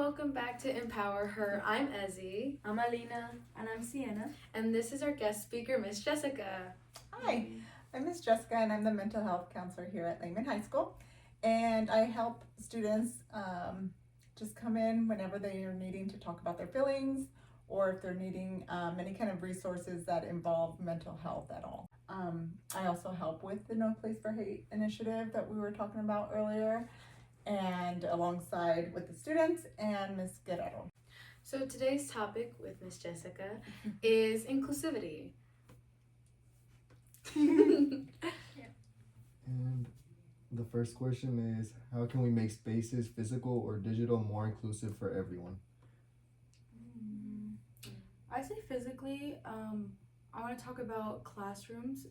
welcome back to Empower Her. I'm Ezzy. I'm Alina. And I'm Sienna. And this is our guest speaker, Miss Jessica. Hi, I'm Miss Jessica and I'm the mental health counselor here at Lehman High School. And I help students just come in whenever they are needing to talk about their feelings or if they're needing any kind of resources that involve mental health at all. I also help with the No Place for Hate initiative that we were talking about earlier, and alongside with the students and Miss Guerrero. So today's topic with Miss Jessica is inclusivity. And the first question is, how can we make spaces, physical or digital, more inclusive for everyone? I say physically, I want to talk about classrooms.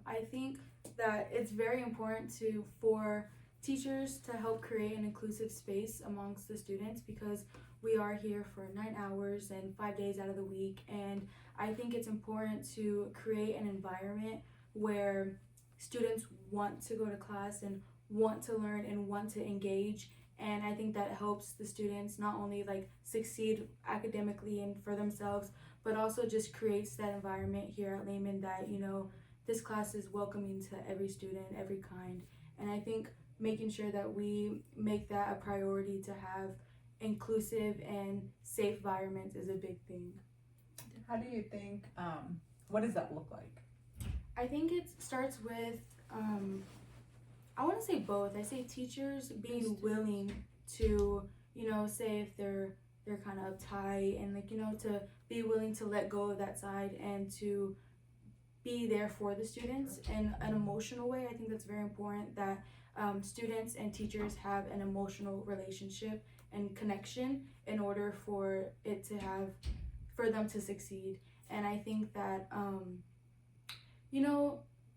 I think that it's very important for teachers to help create an inclusive space amongst the students, because we are here for 9 hours and 5 days out of the week, and I think it's important to create an environment where students want to go to class and want to learn and want to engage. And I think that helps the students not only succeed academically and for themselves, but also just creates that environment here at Lehman that, this class is welcoming to every student, every kind. And I think making sure that we make that a priority to have inclusive and safe environments is a big thing. How do you think, what does that look like? I think it starts with, I want to say both. I say teachers being willing to, say if they're kind of uptight and to be willing to let go of that side and to be there for the students in an emotional way. I think that's very important that students and teachers have an emotional relationship and connection in order for them to succeed. And I think that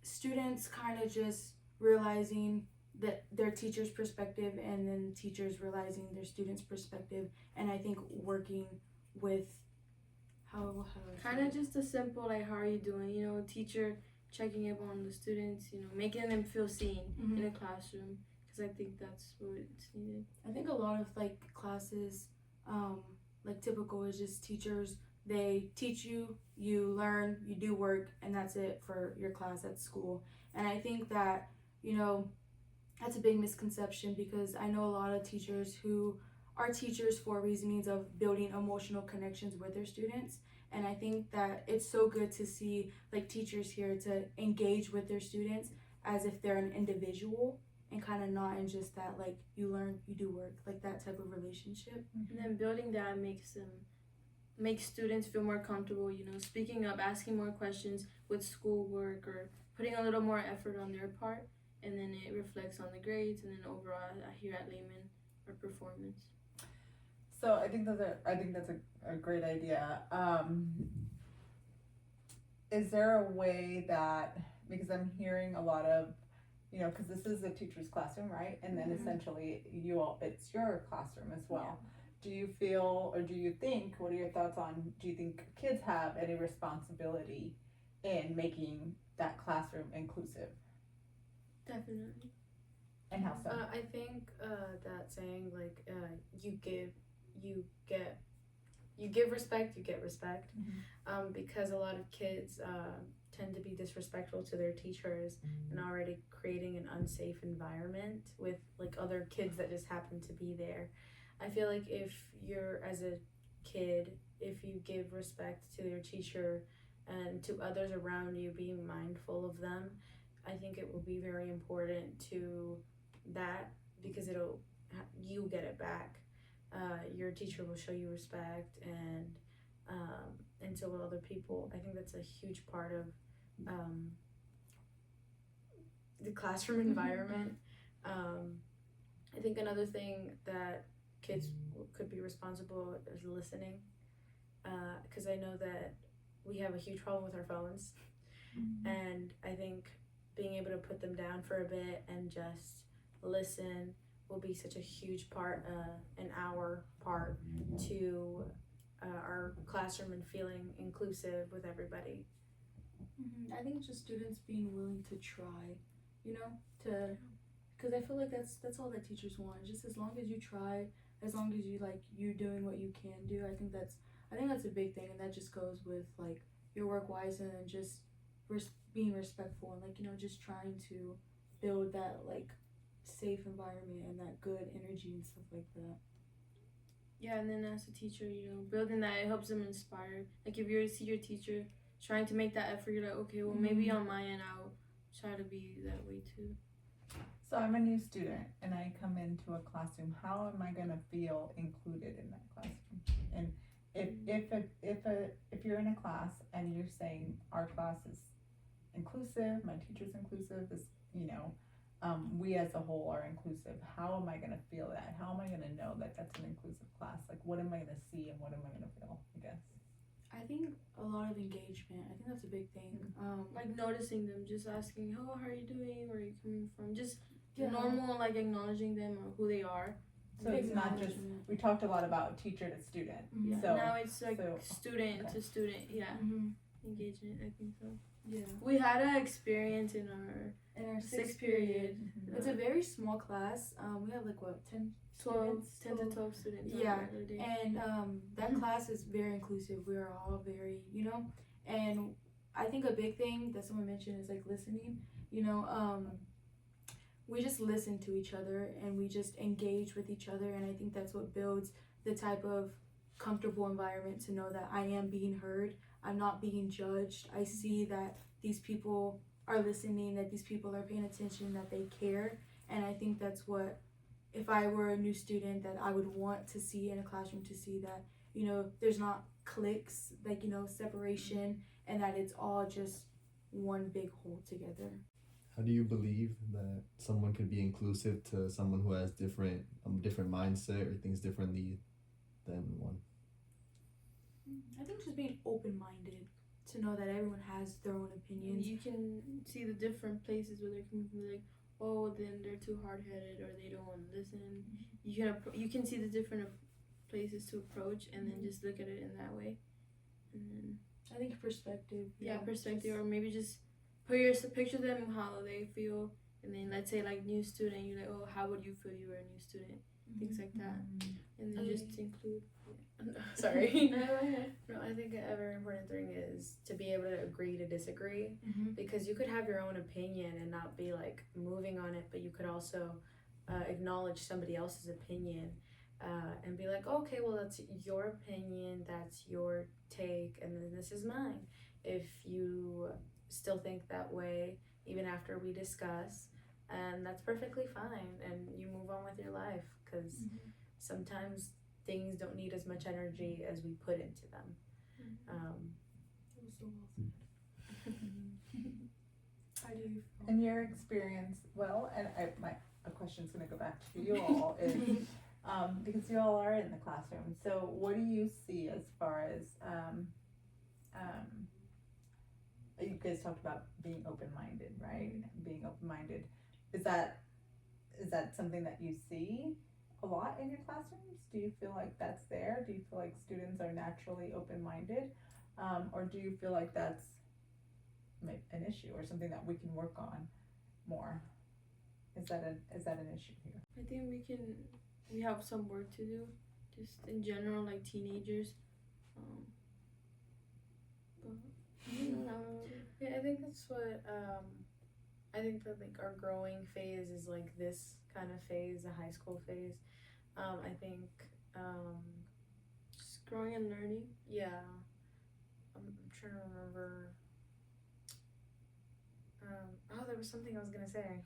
students kind of just realizing that their teacher's perspective and then teachers realizing their students' perspective, and I think working with how kind of just a simple how are you doing, teacher checking up on the students, making them feel seen in a classroom, because I think that's what's needed. I think a lot of classes typical is just teachers, they teach you, you learn, you do work, and that's it for your class at school. And I think that that's a big misconception, because I know a lot of teachers who are teachers for reasonings of building emotional connections with their students. And I think that it's so good to see teachers here to engage with their students as if they're an individual, and kind of not in just that you learn, you do work, that type of relationship. And then building that makes students feel more comfortable, speaking up, asking more questions with schoolwork, or putting a little more effort on their part, and then it reflects on the grades, and then overall here at Lehman, our performance. So I think that's a great idea. Is there a way that, because I'm hearing a lot of, because this is a teacher's classroom, right? And then essentially it's your classroom as well. Yeah. Do you feel, or do you think, what are your thoughts on, do you think kids have any responsibility in making that classroom inclusive? Definitely. And how so? I think that saying you give respect, you get respect, because a lot of kids tend to be disrespectful to their teachers and already creating an unsafe environment with other kids that just happen to be there. I feel like if you're, as a kid, if you give respect to your teacher and to others around you, being mindful of them, I think it will be very important to that, because you get it back. Your teacher will show you respect, and so will other people. I think that's a huge part of the classroom environment. I think another thing that kids could be responsible is listening, because I know that we have a huge problem with our phones, and I think being able to put them down for a bit and just listen will be such a huge part, an hour part to our classroom and feeling inclusive with everybody. I think just students being willing to try, because I feel like that's all that teachers want. Just as long as you try, as long as you're doing what you can do. I think that's a big thing, and that just goes with like your work wise and then just being respectful and just trying to build that like safe environment and that good energy and stuff like that. Yeah, and then as a teacher, building that, it helps them inspire. Like if you see your teacher trying to make that effort, you're like, okay, well maybe on my end I'll try to be that way too. So I'm a new student and I come into a classroom. How am I gonna feel included in that classroom? And if you're in a class and you're saying our class is inclusive, my teacher's inclusive, this we as a whole are inclusive. How am I gonna feel that? How am I gonna know that that's an inclusive class? Like what am I gonna see and what am I gonna feel? I guess. I think a lot of engagement. I think that's a big thing. Like noticing them, just asking, oh, how are you doing? Where are you coming from? Just Yeah. normal, like acknowledging them or who they are. So it's not just, we talked a lot about teacher to student. Yeah. So Now it's like student okay. to student. Yeah. Engagement, I think so. Yeah. We had an experience in our sixth period. It's a very small class. We have like what 10 to 12 students. Yeah. On a regular day. And that class is very inclusive. We are all very, and I think a big thing that someone mentioned is like listening. We just listen to each other and we just engage with each other, and I think that's what builds the type of comfortable environment to know that I am being heard, I'm not being judged. I see that these people are listening, that these people are paying attention, that they care, and I think that's what, if I were a new student, that I would want to see in a classroom, to see that there's not cliques, like separation, and that it's all just one big whole together. How do you believe that someone could be inclusive to someone who has different mindset or thinks differently than one? I think just being open-minded, to know that everyone has their own opinions. You can see the different places where they're coming from. Like, oh, then they're too hard-headed or they don't want to listen. You can see the different places to approach, and then just look at it in that way. And then I think perspective. Perspective, or maybe just picture them how they feel, and then let's say like new student, you're like, oh, how would you feel you were a new student? Things like that, and then just include. Sorry. No, go ahead. No, I think a very important thing is to be able to agree to disagree, because you could have your own opinion and not be like moving on it, but you could also acknowledge somebody else's opinion and be like, okay, well, that's your opinion, that's your take, and then this is mine. If you still think that way even after we discuss, and that's perfectly fine, and you move on with your life, because sometimes things don't need as much energy as we put into them. That was so well said. How do you feel? In your experience, well, and a question's going to go back to you all is because you all are in the classroom. So what do you see as far as you guys talked about being open-minded, right? Being open-minded, is that something that you see a lot in your classrooms? Do you feel like that's there? Do you feel like students are naturally open-minded, or do you feel like that's an issue or something that we can work on more? Is that an issue here? I think we have some work to do, just in general, like teenagers. Yeah, I think that's what I think that like our growing phase is like this kind of phase, the high school phase. I think Just growing and learning. yeah. I'm trying to remember. There was something I was gonna say.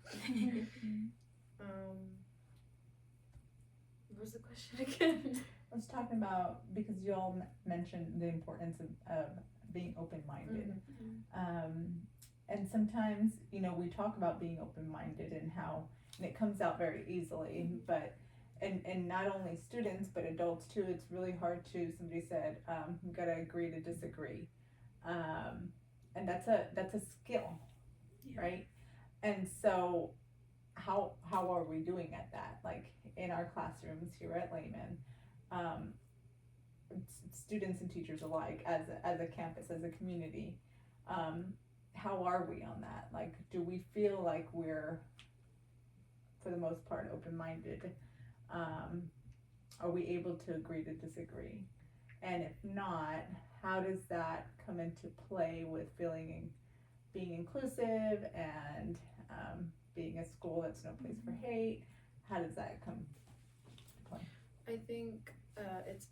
What was the question again? I was talking about, because you all mentioned the importance of being open-minded. And sometimes, we talk about being open-minded and it comes out very easily, but, and not only students, but adults too, it's really hard to, somebody said, you gotta agree to disagree. And that's a skill, right? And so, how are we doing at that? Like, in our classrooms here at Lehman, students and teachers alike, as a campus, as a community, how are we on that? Like, do we feel like we're, for the most part, open-minded? are we able to agree to disagree? And if not, how does that come into play with being inclusive and being a school that's no place for hate? How does that come to play? I think it's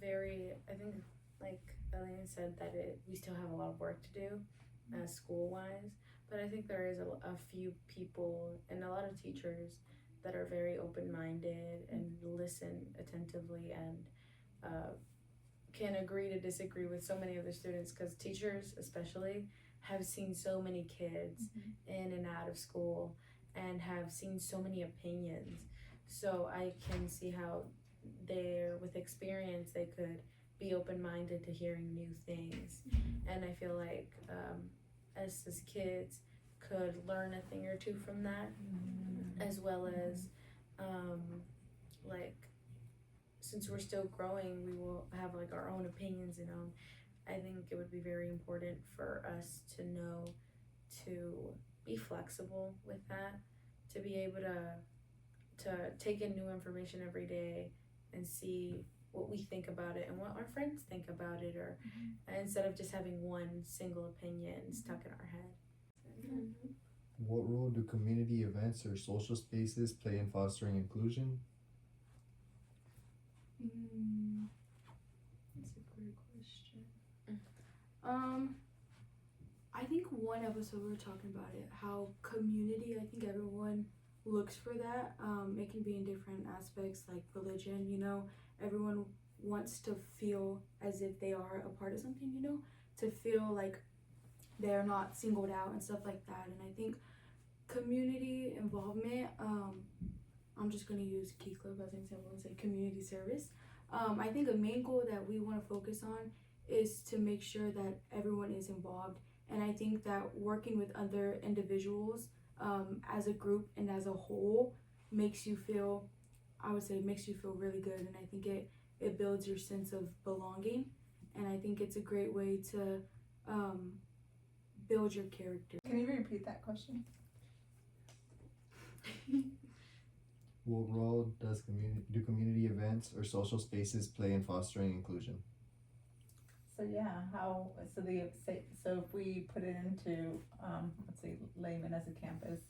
I think, like Elena said, that we still have a lot of work to do school-wise, but I think there is a few people and a lot of teachers that are very open-minded and listen attentively and can agree to disagree with so many of the students, because teachers especially have seen so many kids in and out of school and have seen so many opinions. So I can see how with experience, they could be open-minded to hearing new things. And I feel like us as kids could learn a thing or two from that, as well as like, since we're still growing, we will have like our own opinions, you know. I think it would be very important for us to know to be flexible with that, to be able to take in new information every day and see what we think about it and what our friends think about it, or instead of just having one single opinion stuck in our head. What role do community events or social spaces play in fostering inclusion? That's a great question. I think one episode we were talking about it, how community, I think everyone looks for that. It can be in different aspects, like religion, you know. Everyone wants to feel as if they are a part of something, you know, to feel like they're not singled out and stuff like that. And I think community involvement, I'm just going to use Key Club as an example and say community service. I think a main goal that we want to focus on is to make sure that everyone is involved. And I think that working with other individuals as a group and as a whole makes you feel, I would say, makes you feel really good. And I think it builds your sense of belonging. And I think it's a great way to build your character. Can you repeat that question? What role do community events or social spaces play in fostering inclusion? So if we put it into let's say Layman as a campus,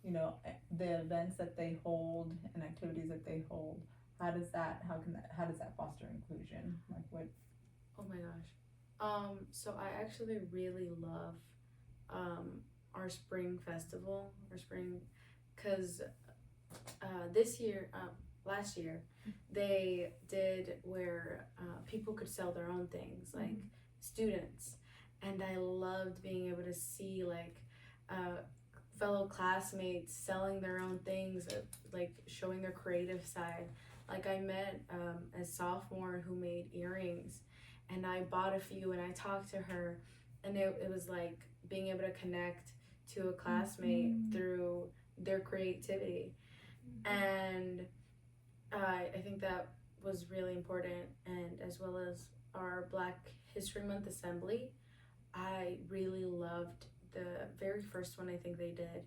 you know, the events that they hold and activities that they hold, how does that foster inclusion? Like what? Oh my gosh. So I actually really love our spring festival, because last year, they did where people could sell their own things, like students, and I loved being able to see like fellow classmates selling their own things, like showing their creative side. Like I met a sophomore who made earrings, and I bought a few and I talked to her, and it was like being able to connect to a classmate through their creativity. And I think that was really important. And as well as our Black History Month assembly, I really loved the very first one I think they did,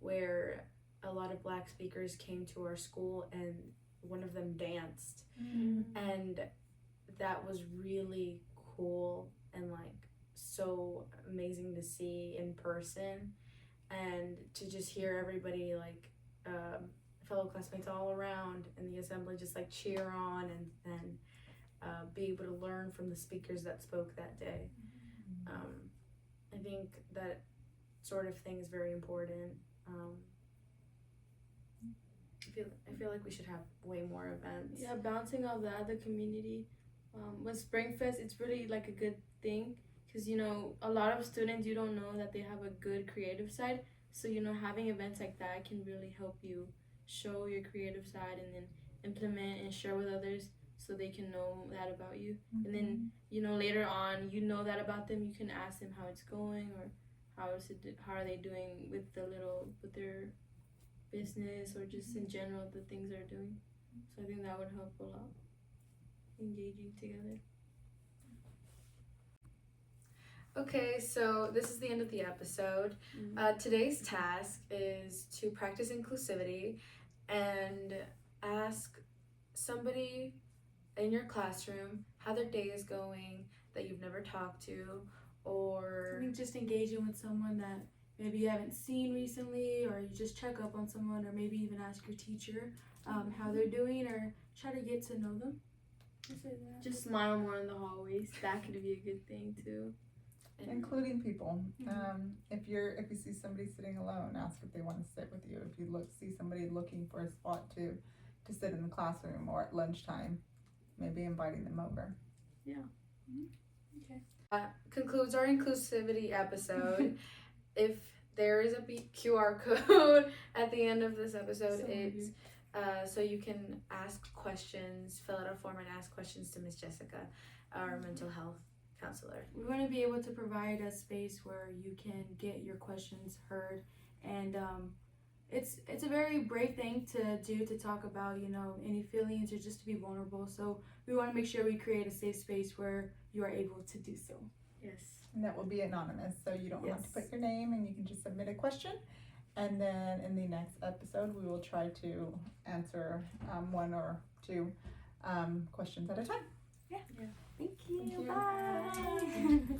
where a lot of Black speakers came to our school and one of them danced. And that was really cool and like so amazing to see in person, and to just hear everybody like fellow classmates all around in the assembly just like cheer on and be able to learn from the speakers that spoke that day. I think that sort of thing is very important. I feel like we should have way more events. Yeah, bouncing off that, the community, with Spring Fest, it's really like a good thing, because you know, a lot of students, you don't know that they have a good creative side. So you know, having events like that can really help you show your creative side and then implement and share with others, so they can know that about you. And then, you know, later on, you know that about them, you can ask them how it's going, or how are they doing with their business, or just in general the things they're doing. So I think that would help a lot, engaging together. Okay, so this is the end of the episode. Today's task is to practice inclusivity and ask somebody in your classroom, how their day is going that you've never talked to, I or think just engaging with someone that maybe you haven't seen recently, or you just check up on someone, or maybe even ask your teacher how they're doing, or try to get to know them. Just smile more in the hallways. That could be a good thing too. Including people. If you see somebody sitting alone, ask if they want to sit with you. If you see somebody looking for a spot to sit in the classroom or at lunchtime, maybe inviting them over. concludes our inclusivity episode. If there is a QR code at the end of this episode, it's so you can ask questions, fill out a form and ask questions to Miss Jessica, our mental health counselor. We want to be able to provide a space where you can get your questions heard, and it's a very brave thing to do, to talk about, you know, any feelings or just to be vulnerable. So we want to make sure we create a safe space where you are able to do so. Yes. And that will be anonymous, so you don't have to Yes. put your name, and you can just submit a question. And then in the next episode, we will try to answer one or two questions at a time. Thank you. Thank you. Bye.